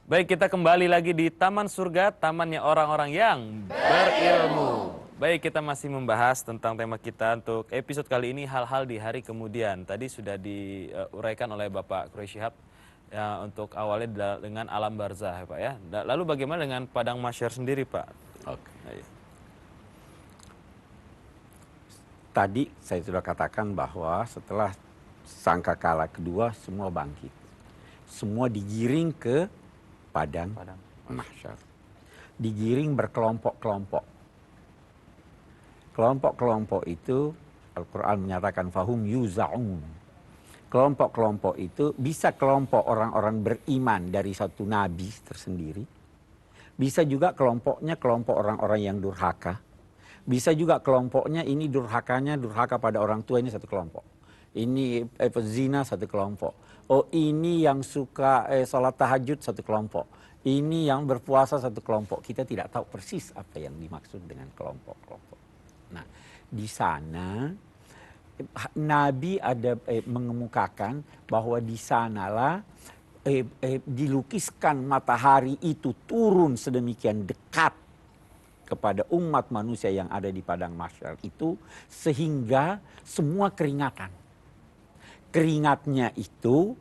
Baik, kita kembali lagi di Taman Surga, tamannya orang-orang yang berilmu. Baik, kita masih membahas tentang tema kita untuk episode kali ini, hal-hal di hari kemudian. Tadi sudah diuraikan oleh Bapak Quraish Shihab ya, untuk awalnya dengan alam barzah, Pak ya. Lalu bagaimana dengan padang mahsyar sendiri, Pak? Oke. Ayo. Tadi saya sudah katakan bahwa setelah sangkakala kedua semua bangkit. Semua digiring ke padang mahsyar. Digiring berkelompok-kelompok. Kelompok-kelompok itu Al-Quran menyatakan fahum yuza'un. Kelompok-kelompok itu bisa kelompok orang-orang beriman dari satu nabi tersendiri. Bisa juga kelompoknya kelompok orang-orang yang durhaka. Bisa juga kelompoknya ini durhakanya durhaka pada orang tua, ini satu kelompok. Ini zina satu kelompok. Oh ini yang suka sholat tahajud satu kelompok. Ini yang berpuasa satu kelompok. Kita tidak tahu persis apa yang dimaksud dengan kelompok-kelompok. Nah di sana Nabi ada mengemukakan bahwa di sanalah dilukiskan matahari itu turun sedemikian dekat kepada umat manusia yang ada di padang mahsyar itu sehingga semua keringatan. Keringatnya itu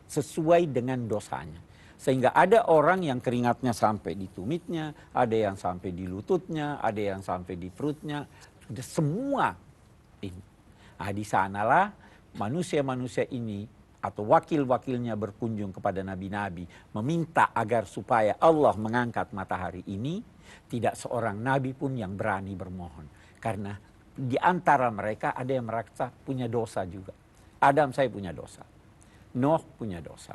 sesuai dengan dosanya. Sehingga ada orang yang keringatnya sampai di tumitnya, ada yang sampai di lututnya, ada yang sampai di perutnya. Sudah semua ini. Nah, di sanalah manusia-manusia ini atau wakil-wakilnya berkunjung kepada nabi-nabi meminta agar supaya Allah mengangkat matahari ini. Tidak seorang nabi pun yang berani bermohon. Karena di antara mereka ada yang merasa punya dosa juga. Adam saya punya dosa. Nuh punya dosa.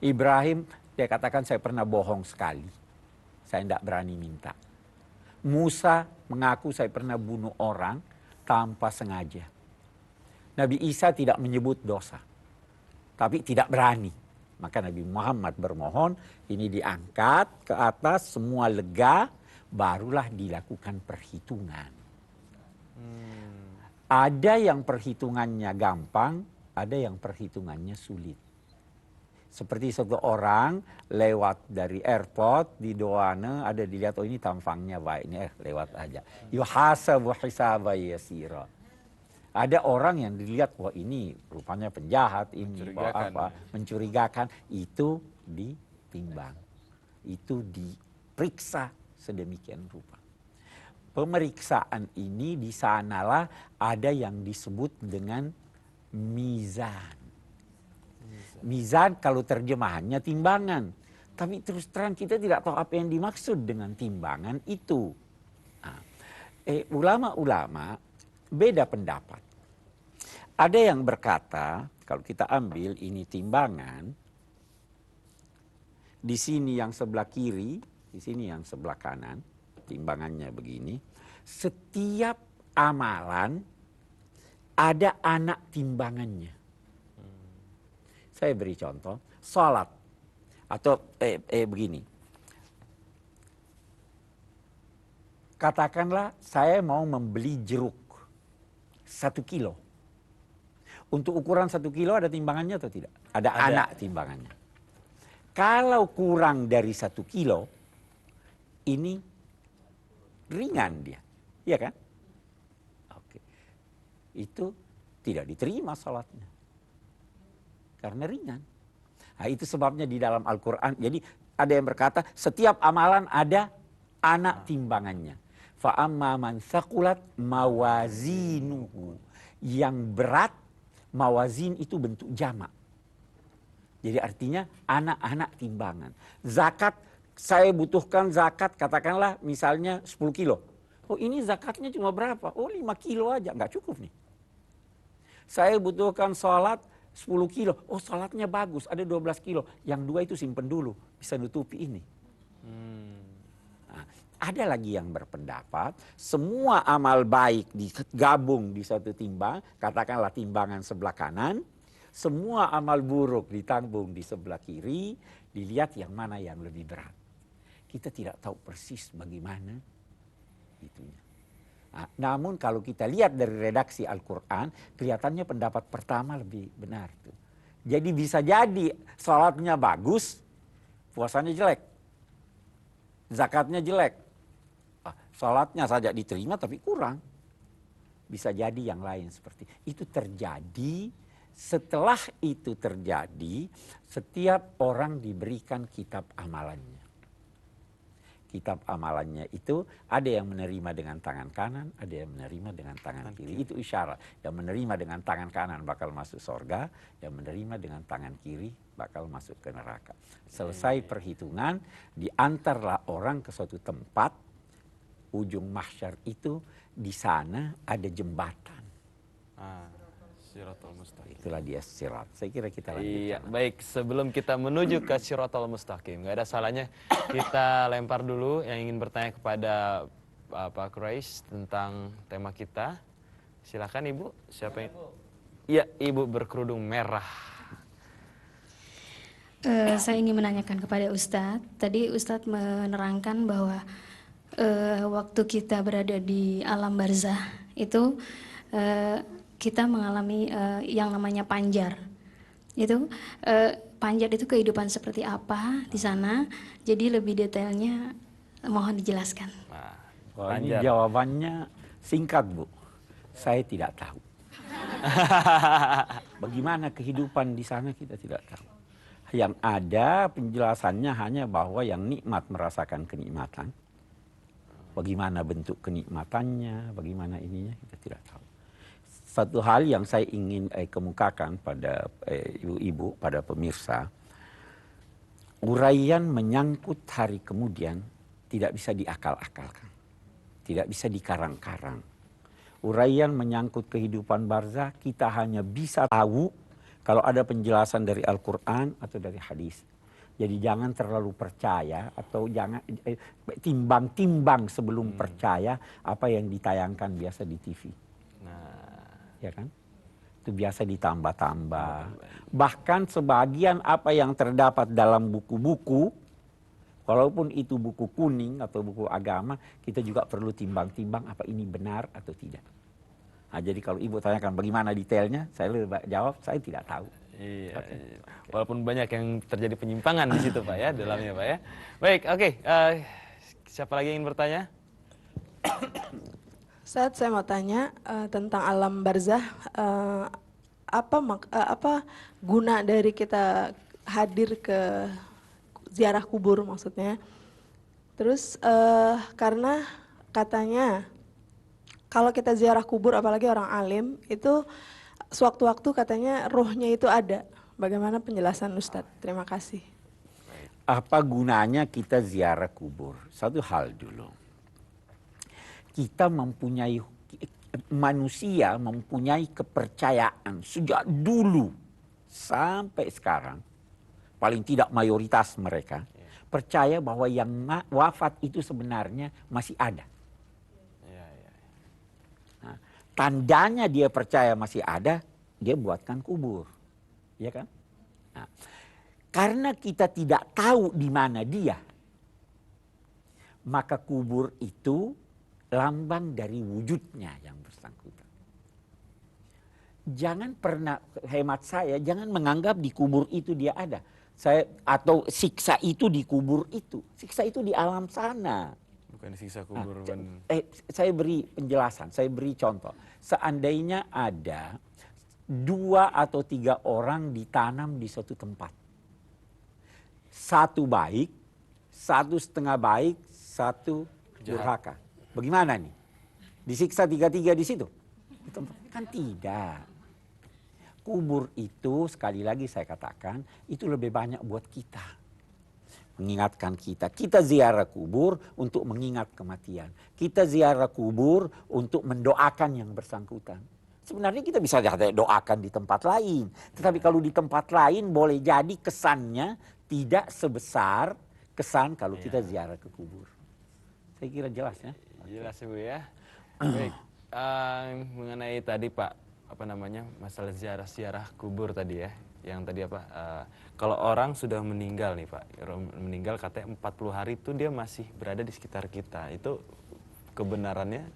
Ibrahim dia katakan saya pernah bohong sekali. Saya tidak berani minta. Musa mengaku saya pernah bunuh orang tanpa sengaja. Nabi Isa tidak menyebut dosa. Tapi tidak berani. Maka Nabi Muhammad bermohon ini diangkat ke atas semua lega. Barulah dilakukan perhitungan. Ada yang perhitungannya gampang, ada yang perhitungannya sulit. Seperti satu orang lewat dari airport di Doana, ada dilihat oh ini tampangnya baik, ini lewat aja. Yuhasabu hisaba yasira. Ada orang yang dilihat wah ini rupanya penjahat, ini apa, mencurigakan, itu ditimbang. Itu diperiksa sedemikian rupa. Pemeriksaan ini di sanalah ada yang disebut dengan mizan. Mizan kalau terjemahannya timbangan. Tapi terus terang kita tidak tahu apa yang dimaksud dengan timbangan itu. Nah, ulama-ulama beda pendapat. Ada yang berkata kalau kita ambil ini timbangan. Di sini yang sebelah kiri, di sini yang sebelah kanan. Timbangannya begini, setiap amalan ada anak timbangannya. Saya beri contoh, salat atau begini. Katakanlah saya mau membeli jeruk 1 kilo. Untuk ukuran 1 kilo ada timbangannya atau tidak? Ada anak timbangannya. Kalau kurang dari 1 kilo, ini ringan dia, iya kan? Oke, itu tidak diterima salatnya karena ringan. Nah, itu sebabnya di dalam Al-Quran. Jadi ada yang berkata setiap amalan ada anak timbangannya. Fa amma man thaqulat mawazinuhu. Yang berat mawazin itu bentuk jamak. Jadi artinya anak-anak timbangan. Zakat. Saya butuhkan zakat, katakanlah misalnya 10 kilo. Oh ini zakatnya cuma berapa? Oh 5 kilo aja, nggak cukup nih. Saya butuhkan sholat 10 kilo. Oh sholatnya bagus, ada 12 kilo. Yang 2 itu simpen dulu, bisa nutupi ini. Nah, ada lagi yang berpendapat, semua amal baik digabung di satu timbang, katakanlah timbangan sebelah kanan. Semua amal buruk ditanggung di sebelah kiri, dilihat yang mana yang lebih berat. Kita tidak tahu persis bagaimana itunya. Nah, namun kalau kita lihat dari redaksi Al-Quran, kelihatannya pendapat pertama lebih benar tuh. Jadi bisa jadi salatnya bagus, puasanya jelek, zakatnya jelek, salatnya saja diterima tapi kurang. Bisa jadi yang lain seperti itu terjadi. Setelah itu terjadi, setiap orang diberikan kitab amalannya. Kitab amalannya itu ada yang menerima dengan tangan kanan, ada yang menerima dengan tangan kiri. Itu isyarat. Yang menerima dengan tangan kanan bakal masuk surga, yang menerima dengan tangan kiri bakal masuk ke neraka. Selesai perhitungan, diantarlah orang ke suatu tempat, ujung mahsyar itu, di sana ada jembatan. Siratal Mustaqim. Itulah dia sirat. Saya kira kita lanjutkan. Iya, baik. Sebelum kita menuju ke Siratal Mustaqim, nggak ada salahnya kita lempar dulu yang ingin bertanya kepada Pak Quraisy tentang tema kita. Silakan Ibu. Siapa yang? Iya, Ibu berkerudung merah. Saya ingin menanyakan kepada Ustadz. Tadi Ustadz menerangkan bahwa waktu kita berada di alam barzah itu kita mengalami yang namanya panjar. Itu panjar itu kehidupan seperti apa di sana? Jadi lebih detailnya mohon dijelaskan. Wah, ini jawabannya singkat, Bu. Saya tidak tahu. Bagaimana kehidupan di sana kita tidak tahu. Yang ada penjelasannya hanya bahwa yang nikmat merasakan kenikmatan. Bagaimana bentuk kenikmatannya, bagaimana ininya kita tidak tahu. Satu hal yang saya ingin kemukakan pada ibu-ibu, pada pemirsa, uraian menyangkut hari kemudian tidak bisa diakal-akalkan, tidak bisa dikarang-karang. Uraian menyangkut kehidupan barzah kita hanya bisa tahu kalau ada penjelasan dari Al-Quran atau dari hadis. Jadi jangan terlalu percaya atau jangan timbang-timbang sebelum percaya apa yang ditayangkan biasa di TV. Ya kan? Itu biasa ditambah-tambah. Bahkan sebagian apa yang terdapat dalam buku-buku, walaupun itu buku kuning atau buku agama, kita juga perlu timbang-timbang apa ini benar atau tidak. Nah, jadi kalau Ibu tanyakan bagaimana detailnya, saya jawab saya tidak tahu. Iya, okay. Walaupun banyak yang terjadi penyimpangan di situ Pak ya, dalamnya Pak ya. Baik, oke. Siapa lagi yang ingin bertanya? Saat saya mau tanya tentang alam barzah, apa guna dari kita hadir ke ziarah kubur maksudnya? Terus karena katanya kalau kita ziarah kubur, apalagi orang alim, itu sewaktu-waktu katanya rohnya itu ada. Bagaimana penjelasan Ustadz? Terima kasih. Apa gunanya kita ziarah kubur? Satu hal dulu. Kita manusia mempunyai kepercayaan sejak dulu sampai sekarang, paling tidak mayoritas mereka percaya bahwa yang wafat itu sebenarnya masih ada. Nah, tandanya dia percaya masih ada, dia buatkan kubur, ya kan? Nah, karena kita tidak tahu di mana dia, maka kubur itu lambang dari wujudnya yang bersangkutan. Jangan pernah, hemat saya, jangan menganggap di kubur itu dia ada. Atau siksa itu di kubur itu. Siksa itu di alam sana. Bukan siksa kubur. Saya beri penjelasan, saya beri contoh. Seandainya ada 2 atau 3 orang ditanam di suatu tempat. 1 baik, 1 setengah baik, 1 durhaka. Bagaimana nih? Disiksa 3-3 di situ? Kan tidak. Kubur itu sekali lagi saya katakan itu lebih banyak buat kita. Mengingatkan kita. Kita ziarah kubur untuk mengingat kematian. Kita ziarah kubur untuk mendoakan yang bersangkutan. Sebenarnya kita bisa doakan di tempat lain. Tetapi kalau di tempat lain boleh jadi kesannya tidak sebesar kesan kalau kita ziarah ke kubur. Saya kira jelas ya. Jelas Ibu ya. Baik, mengenai tadi Pak, apa namanya, masalah ziarah kubur tadi ya. Yang tadi apa, kalau orang sudah meninggal nih Pak, meninggal katanya 40 hari itu dia masih berada di sekitar kita. Itu kebenarannya?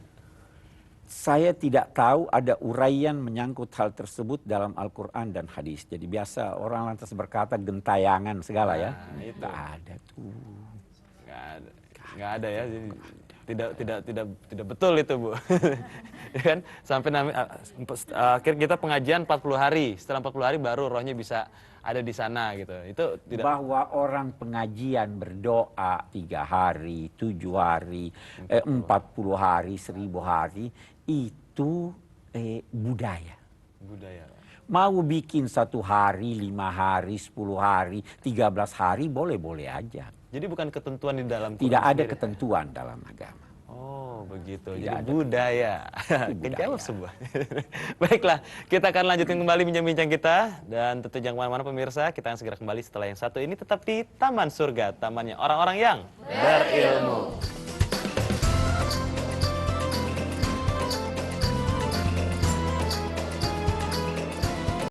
Saya tidak tahu ada uraian menyangkut hal tersebut dalam Al-Quran dan hadis. Jadi biasa orang lantas berkata gentayangan segala ya. itu. Nggak ada tuh. Nggak ada ya. Jadi tidak betul itu, Bu. Ya kan? Sampai akhir kita pengajian 40 hari. Setelah 40 hari baru rohnya bisa ada di sana gitu. Itu tidak. Bahwa orang pengajian berdoa 3 hari, 7 hari, 40 hari, 1000 hari, itu budaya. Budaya. Mau bikin 1 hari, 5 hari, 10 hari, 13 hari, boleh-boleh aja. Jadi bukan ketentuan di dalam Tidak Quran ada sendiri. ketentuan dalam agama. Oh, begitu. Tidak Jadi ada. budaya. Itu Kejawab budaya. semua. Baiklah, kita akan lanjutkan kembali bincang-bincang kita. Dan tentu jangan kemana-mana pemirsa, kita akan segera kembali setelah yang satu ini tetap di Taman Surga, tamannya orang-orang yang berilmu.